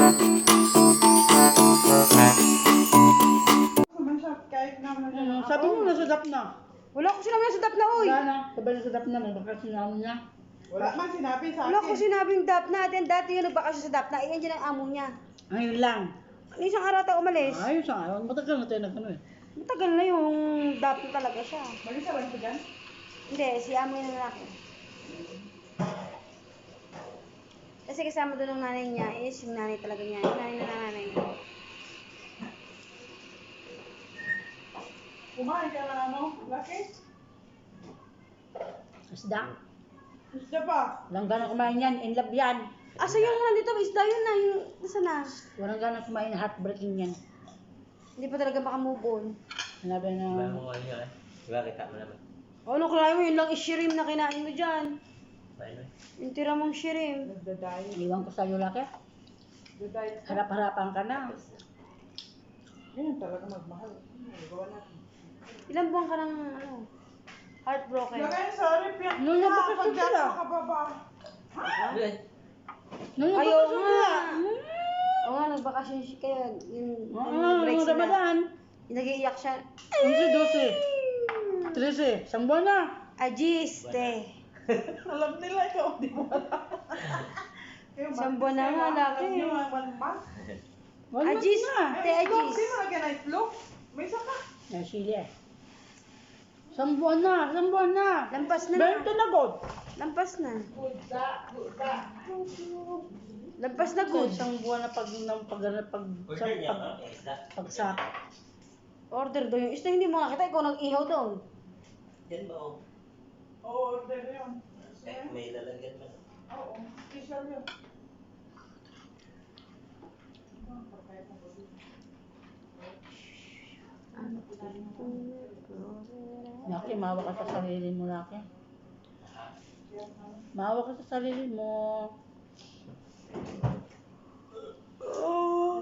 Sabi mo nasadap na. Wala ko sinabi na sa dap na, oy. Wala na. Sabi nasadap na. May baka sinabi niya. Wala man sinabi sa Wala akin. ko sinabing dap natin. Dati yun nagbakasyon sa dap na. Iyan dyan ang amo niya. Ngayon lang. Isang araw tayo umalis. Ayos sa araw. Matagal na tayo nagano eh. Matagal na yung dap na talaga siya. Malisa lang ko dyan. Hindi, si amo yung lalaki. Kasi kasama doon ng nanay niya is yung nanay talaga niya. Yung nanay na nanay niya. Kumain ka na ano? Laki? Isda. Isda pa? Walang gana kumain yan. In love yan. Asa yung nandito? Isda yun na. Yung, nasa na? Walang gana kumain. Heartbreaking yan. Hindi pa talaga makamove on. Sinabi na. Bago ko niya eh. Diba kita mo naman. Ano kaya mo? Yun lang is-shirim na kinain mo dyan. Paano eh? Yung tira mong shirim. Nagdadayo. Iwan ko sa'yo laki. Nagdadayo. Harap-harapan ka na. Ganyan talaga magmahal. Gawa natin. Ilang buwan ka ng ano? Heartbroken. Lagay sorry, piyak Nung ka. napapasok Pag sila. dito ka baba. Doon. Ayaw nga. Hmm. Oo nga, nagbakasyon siya kayo. Yung Yung break sila. Ramadan. Yung nag-iiyak siya. 11, 12, 13. Isang buwan na. Ajiste. Alam nila ikaw, di mo alam. Isang buwan na nga, laki. Alam nyo nga, 1 month. One month Ajis. na. Te, Ajis. Di mo lagyan ng itlog? May saka. Yan, sili eh. Isang buwan na. Isang buwan na. Lampas na. 20 na god. Lampas na. Buda, buda. Lampas na good. Isang buwan na pagsak. Order daw yung isda. Hindi mo nakita. Ikaw nag-ihaw doon. Yan ba oh? Oo, order yun. May lalagyan ba? Oo, special yun. Laki, maawa ka sa sarili mo, Laki. Maawa ka sa sarili mo.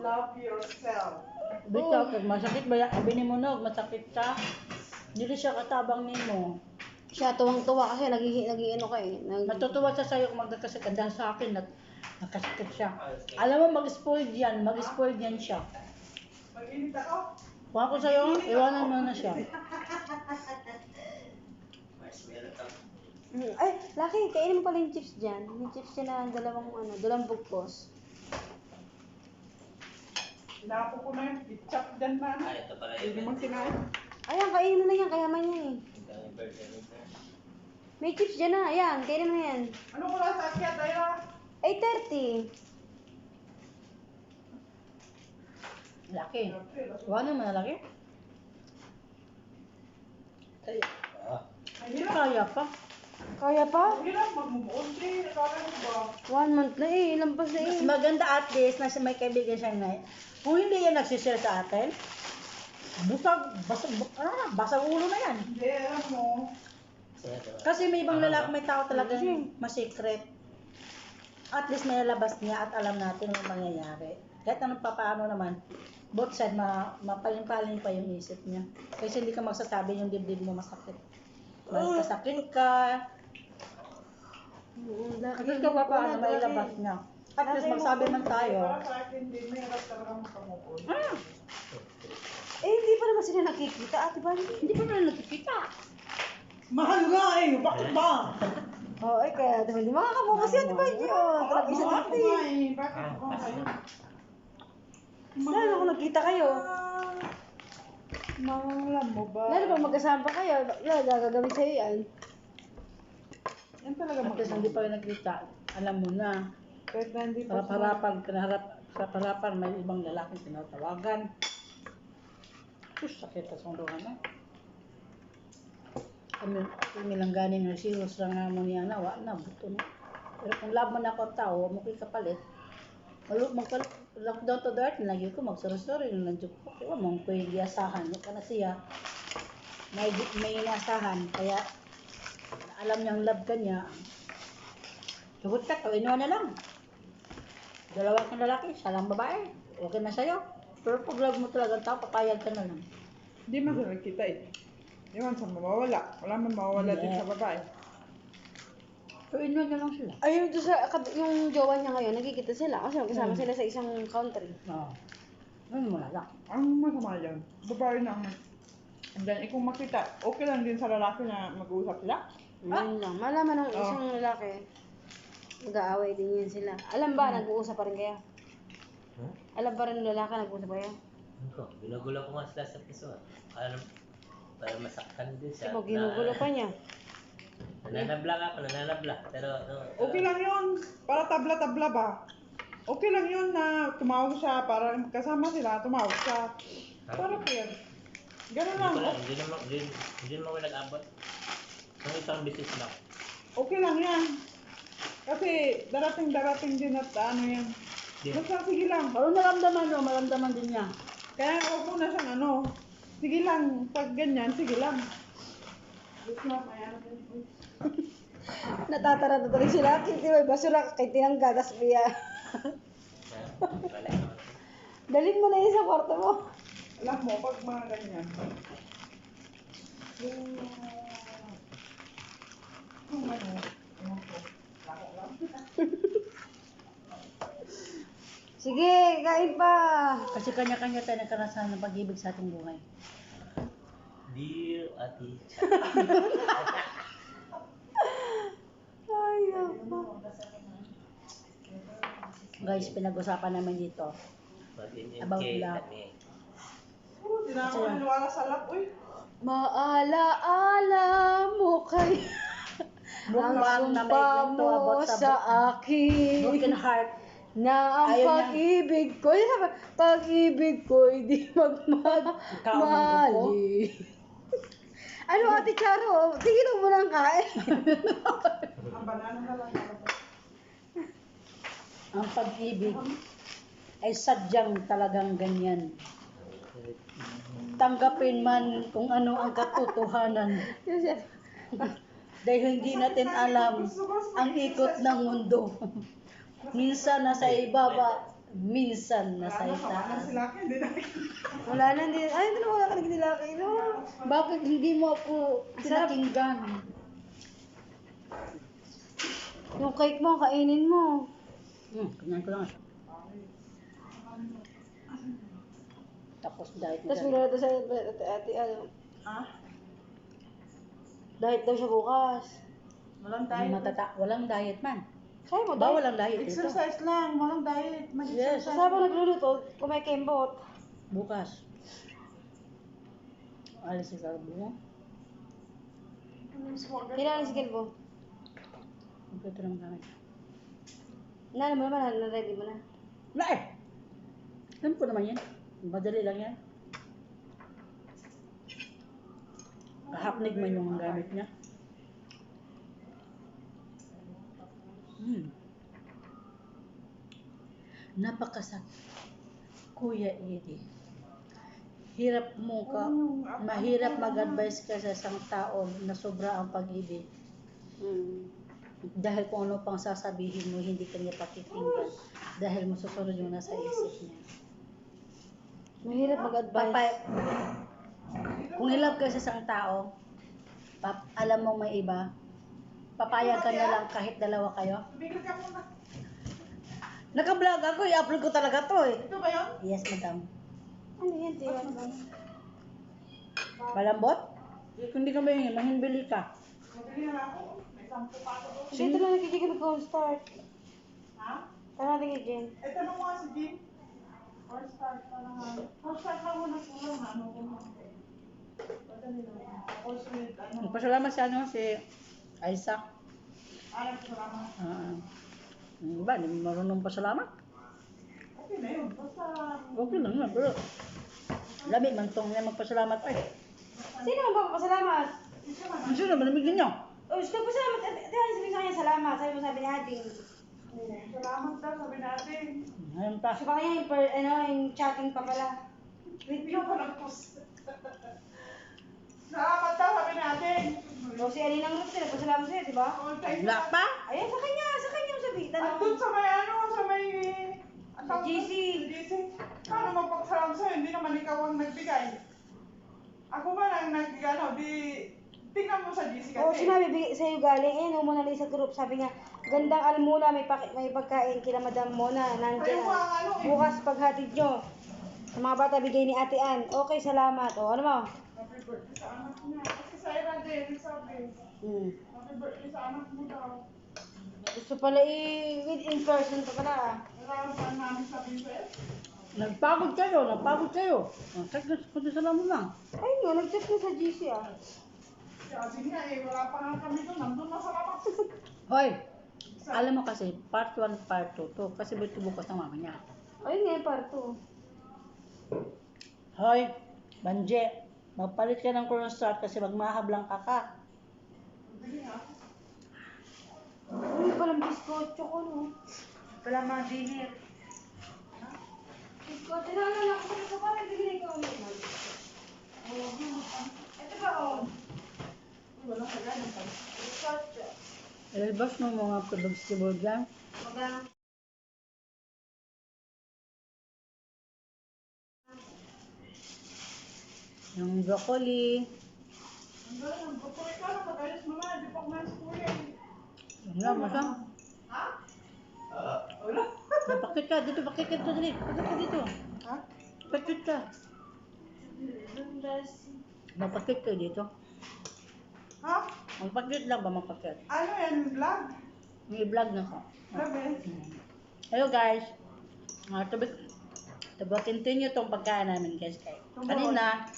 Love yourself. Bitaw, kag masakit ba yan? Abi ni mo nog, masakit ka. Dili siya katabang nimo. Siya tuwang-tuwa kasi nag-iino ka eh. Matutuwa siya sa'yo kung magkakasakit. Dahil sa akin, nakasakit siya. Alam mo, mag-spoiled yan. Mag-spoiled yan siya. Mag-init ako. Kung ako sa'yo, iwanan mo na siya. Mas meron ka. Ay, Laki, kainin mo pala yung chips dyan. Yung chips dyan na dalawang bugkos. Inapo ko na yun. Itchap dyan na. Ah, ito pala Hindi yun. mo kinain. Ayan, kainin mo na yan. Kayaman yan eh. Ito yung burger nito. May chips dyan na. Ayan, kainin mo yan. Ano ko lang sa akyat, Ayra? 8:30. Laki. Iwanan mo na, Laki. Ah. Ay, hirap. Kaya pa. Kaya pa? Hirap, magmubuon din. Akala mo ba? 1 month na eh. Lampas na Mas eh. maganda at least na may kaibigan siya na kung hindi yan nagsishare sa atin, basag ulo na yan. Hindi, alam mo. Kasi may ibang lalaki, may tao talaga masikret. At least may lalabas niya at alam natin ang mangyayari. Kahit anong papaano naman, both side, mapaling-paling pa yung isip niya. Kasi hindi ka magsasabi yung dibdib mo masakit. Magkasakit ka, at least ka papaano, may labas niya. At least magsabi man tayo. Para sa akin din, mahirap talaga makamubuon. Eh, hindi pa naman sila nakikita. Ate ba? Hindi pa naman nakikita. Mahal nga eh, bakit ba? Oo, eh, kaya diba, hindi makakabukas yan, diba, yun? Talaga isa Mahal dati. ko nga eh, bakit ba kayo? Lalo kung nagkita kayo. Alam mo ba? Lalo pag magkasama kayo, lalo gagawin sa'yo yan. Yan talaga At least hindi pa rin nakita, alam mo na. Kahit na hindi pa Harap-harapan, may ibang lalaking tinatawagan. Sus, sakit sa sunduhan na. Kami lang ganing nagsiros lang nga mo niya na, wala na, buto na. Pero kung laban ako tao, mo ko'y kapalit. Lockdown to the earth, nilagay ko, magsorosori, nandiyo ko. Kaya mong ko'y iasahan, yung ka na siya. May inasahan, kaya alam niyang love ka niya. Sugot ka, inuha na lang. Dalawa kang lalaki, siya lang babae. Okay na sa'yo. Pero pag love mo talaga ang tao, papayag ka na lang. Hindi man sa nagkita eh. Di man sa mawawala. Wala man mawawala din sa babae. Tuin na lang sila. Ayun doon yung jowa niya ngayon, nagkikita sila kasi magkasama sila sa isang country. Oo. Ano mo lang. Ang masama yan. Babae na ang and then, kung makita, okay lang din sa lalaki na mag-uusap sila. Yun lang. Malaman ng isang lalaki, mag-aaway din yan sila. Alam ba, nag-uusap pa rin kayo? Hmm? Alam pa rin ng lalaki, nag-uusap kayo? Ako, ginugulo ko nga sila sa piso. Alam, para masaktan din siya. Sabi, ginugulo pa niya. Nananabla ako, nananabla. Pero, Okay lang yun. Para tabla-tabla ba? Okay lang yun na tumawag siya para kasama sila, tumawag siya. Para fair. Ganun lang. Hindi naman ako nag-abot. Ang isang bisis lang. Okay lang yan. Kasi darating din at ano yan. Di- Basta sige lang. Pero maramdaman din niya. Kaya huwag mo na siyang ano. Sige lang. Pag ganyan, sige lang. Natataranta tuloy sila. Kiti may basura, kay tinangga, tas biya. Wala. Dalhin mo na yun sa kwarto mo. Alam mo, pag mga ganyan. Yung ano, ewan ko, lako lang. Sige, kain pa. Kasi kanya-kanya tayo nagkarasan ng pag-ibig sa ating buhay. Dear Ate. Ay, naku. Guys, pinag-usapan namin dito. Mag-in-in About kay love. kami. Hindi na ako naniwala sa lap, uy. Maalaala mo kay Mukbang na may sumpa kwento about mo sa sa akin broken heart. na ang Ayaw niya. pag-ibig ko, pag-ibig ko hindi magmamali. Ano Ate Charo? Tingin mo lang kain. Ang banana na lang. Ang pag-ibig ay sadyang talagang ganyan. Tanggapin man kung ano ang katotohanan. Dahil hindi natin alam ang ikot ng mundo. Minsan nasa ibaba, minsan nasa itaas. Sila ka, hindi na. Wala na din. Ay, hindi na wala ka nagdilaki. No? Bakit hindi mo ako pinakinggan? Yung cake mo, kainin mo. Ganyan ko lang siya. Tapos diet na Tapos siya. wala na sa ate, ano. Ha? Diet daw siya bukas. Walang Walang diet man. Kaya mo, Bawal diet. ang diet dito. Exercise lang, walang diet. Yes. Mag-exercise. Kasama nagluluto, kumain kembot. Bukas. Alis si Carbo mo. Kailangan si Kelbo. Ito naman kami. Ano mo naman, na-ready mo na. Wala eh! Alam ko naman yan. Madali lang yan. Kahapnig man yung gamit niya. Napakasakit. Kuya Eddie. Hirap mo ka, mahirap mag-advise ka sa isang tao na sobra ang pag-ibig. Dahil kung ano pang sasabihin mo, hindi ka niya pakikinggan. Dahil masusunod yung nasa isip niya. Mahirap mag-advise. Kung in-love ka sa isang tao, alam mong may iba, papayag ka na lang kahit dalawa kayo. Bigil ka muna. Naka-vlog ako, i-upload ko talaga to eh. Ito ba yun? Yes, madam. Ano yan, Tiwan? Malambot? Kung hindi ka ba yun, mahinbili ka. Mabili na lang ako. May 10 pa ako doon. Dito lang nakikita ka mag-start. Ha? Tara natin kay Jen. Eh, tanong mo nga si Jim. Or start pa lang. Or start lang muna kulang na. Ano ko mga. Padali lang. Or sulit. Ano? Magpasalamat si si Isaac. Alam ko salamat. Yung iba, hindi marunong pasalamat. Okay na yun. Basta. Okay lang na, pero labi man tong niya magpasalamat ay. Sino ang papasalamat? Ang sino, malamig din niyo. Oh, gusto ko pasalamat. Tiwan, sabi sa kanya salamat. Sabi mo sabi ni Ading. Salamat daw sabi natin. Ngayon pa. So, kanya yung, yung chatting pa pala. Wait, yung palang post. Salamat daw sabi natin. So, si Alina mo sila, pasalamat sa'yo, di ba? All time. Wala pa? Ayun, sa kanya yung sabi. Andun sa may ano, sa may... ang tawag doon? GC. GC. Paano magpapasalamat sa'yo? Hindi naman ikaw ang nagbigay. Ako man ang nag, ano, di Tingnan mo sa GC Oo, kasi. sinabi sa'yo galing. Eh, no, Mona Lisa Group. Sabi nga, gandang almuna, may pagkain kila Madam Mona. Nandiyan. Ayaw mo ang ano eh. Bukas paghatid nyo. Sa mga bata, bigay ni Ate Ann. Okay, salamat. O, ano mo? Happy birthday sa anak niya. Kasi sa Ira din, nagsabi. Happy birthday sa anak mo daw. Gusto pala with in person pa pala. Alam saan namin sa Vincent? Nagpagod kayo. Check na ko sa mo lang. Ay, no, nag-check na sa GC ah. Sabi nga eh, wala pa nga kami doon. Nandun na sa labas. Hoy, alam mo kasi, part 1, part 2 to. Kasi bukas ng mama niya. Ayun nga, parto. Hoy, Banje, magpalit ka ng cornstarch kasi magmahablang ka. Sige nga. Uy, palang biskotso ko, no? Pala mga dinner. Biskotso na lang ako sa parang bigay ko ulit. Ito ba, oh? Wala ka ganun pa. Biskotso. Ilabas mo mga vegetable dyan. Magang. Yung broccoli. Ang galing, ang bukoy ka na. Pag-ayos mo na. Di pa kumain sa kuya eh. Wala, masam. Ha? Wala. Napakit ka. Dito, pakit ka dito. Dali. Pakit ka dito. Ha? Pakit ka. Mapakit ka dito. Ha? Magpakit lang ba magpakit? Ano yan? Vlog? May vlog na ko. Vlog eh. Hello guys. Continue tong pagkain namin guys. Kanina,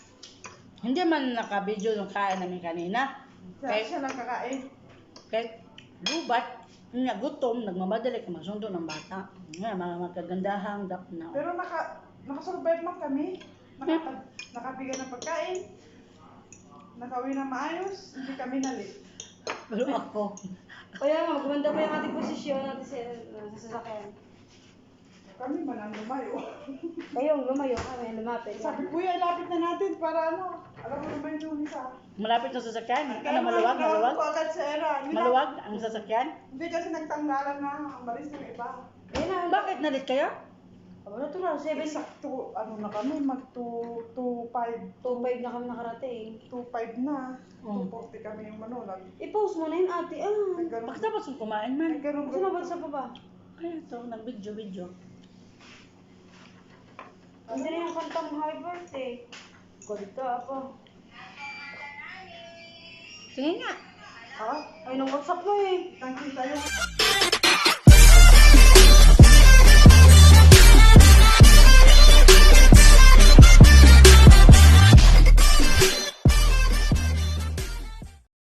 hindi man naka-video yung kain namin kanina. Siya lang kakain. Kahit gubat, nga gutom, nagmamadali ka masundo ng bata. Nga, mga magkagandahang dap na. Pero nakasurvive man kami. Nakabigay ng pagkain. Nakauwi na maayos. Hindi kami nalit. Pero ako, Kaya nga, maganda pa yung ating posisyon natin sa sasakyan. Kami man ang lumayo. Kayong lumayo kami, lumapit. Sabi, kuya, lapit na natin para ano. Alam mo naman yung isa. malapit na sasakyan. Kaya Ano, maluwag? naman, ko agad sa era. Maluwag ang sasakyan? Hindi kasi nagtanggalan na ang balis ng iba. Ayun na, Bakit nalit kayo? Aba, natural, 7, Sakto, ano na kami, mag 2.5. 2.5 na kami nakarating. 2.5 na. Mm. 2.40 kami yung manulag. I-post mo na yun, ate. Ah, Nagkaroon. Bakit tapos yung kumain man? Nagkaroon. kasi nabansa pa ba? Ay, ito, nag-video. Hindi na yung kantang happy birthday. Kulita ako. Sige nga. Ha? Ay, nang WhatsApp mo eh. Tangkita yung